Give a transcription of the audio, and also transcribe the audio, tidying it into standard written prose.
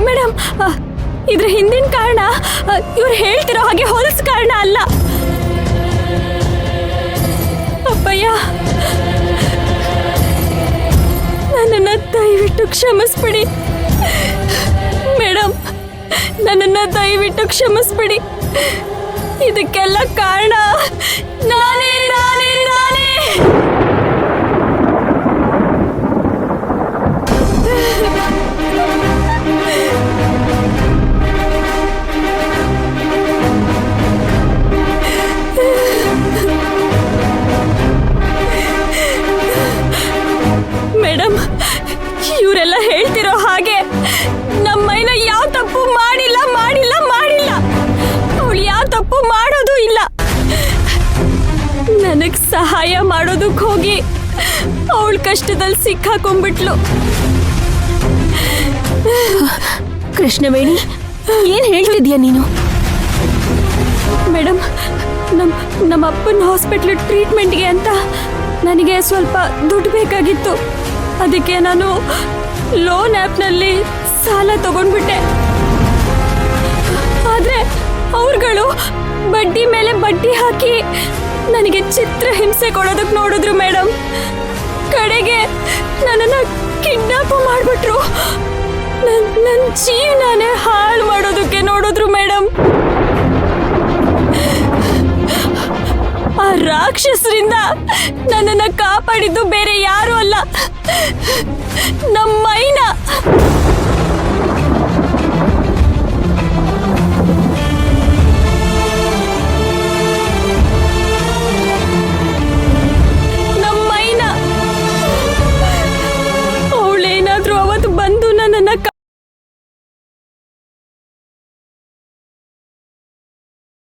Madam, ಇದ್ರ ಹಿಂದಿನ ಕಾರಣ ಇವ್ರು ಹೇಳ್ತಿರೋ ಹಾಗೆ ಹೊಲಸ್ ಕಾರಣ ಅಲ್ಲ. ಅಪ್ಪಯ್ಯ, ನನ್ನನ್ನ ದಯವಿಟ್ಟು ಕ್ಷಮಿಸ್ಬಿಡಿ ಮೇಡಮ್, ನನ್ನನ್ನ ದಯವಿಟ್ಟು ಕ್ಷಮಿಸ್ಬಿಡಿ. ಇದಕ್ಕೆಲ್ಲ ಕಾರಣ ನಾನೇ ನಾನೇ ನಾನೇ. ಮೇಡಮ್, ಇವರೆಲ್ಲ ಹೇಳ್ತಿರೋ ಹಾಗೆ ನಮ್ಮೈನ ಯಾವ ತಪ್ಪು ಮಾಡಿಲ್ಲ ಮಾಡಿಲ್ಲ ಮಾಡಿಲ್ಲ. ಅವಳು ಯಾವ ತಪ್ಪು ಮಾಡೋದು ಇಲ್ಲ. ನನಗ್ ಸಹಾಯ ಮಾಡೋದಕ್ಕೆ ಹೋಗಿ ಅವಳ ಕಷ್ಟದಲ್ಲಿ ಸಿಕ್ಕಾಕೊಂಡ್ಬಿಟ್ಲು. ಕೃಷ್ಣವೇಣಿ, ಏನ್ ಹೇಳ್ತಿದ್ಯಾ ನೀನು? ಮೇಡಮ್, ನಮ್ಮ ಅಪ್ಪನ ಹಾಸ್ಪಿಟ್ಲ್ ಟ್ರೀಟ್ಮೆಂಟ್ಗೆ ಅಂತ ನನಗೆ ಸ್ವಲ್ಪ ದುಡ್ಡು ಬೇಕಾಗಿತ್ತು. ಅದಕ್ಕೆ ನಾನು ಲೋನ್ ಆ್ಯಪ್ನಲ್ಲಿ ಸಾಲ ತಗೊಂಡ್ಬಿಟ್ಟೆ. ಆದ್ರೆ ಅವ್ರುಗಳು ಬಡ್ಡಿ ಮೇಲೆ ಬಡ್ಡಿ ಹಾಕಿ ನನಗೆ ಚಿತ್ರ ಹಿಂಸೆ ಕೊಡೋದಕ್ಕೆ ನೋಡಿದ್ರು ಮೇಡಮ್. ಕಡೆಗೆ ನನ್ನನ್ನು ಕಿಡ್ನಾಪ್ ಮಾಡಿಬಿಟ್ರು. ನನ್ನ ಜೀವನನೇ ಹಾಳು ಮಾಡೋದಕ್ಕೆ ನೋಡಿದ್ರು ಮೇಡಮ್. ಆ ರಾಕ್ಷಸರಿಂದ ನನ್ನನ್ನು ಕಾಪಾಡಿದ್ದು ಬೇರೆ ಯಾರು ಅಲ್ಲ, ನಮ್ಮ ಮೈನಾ.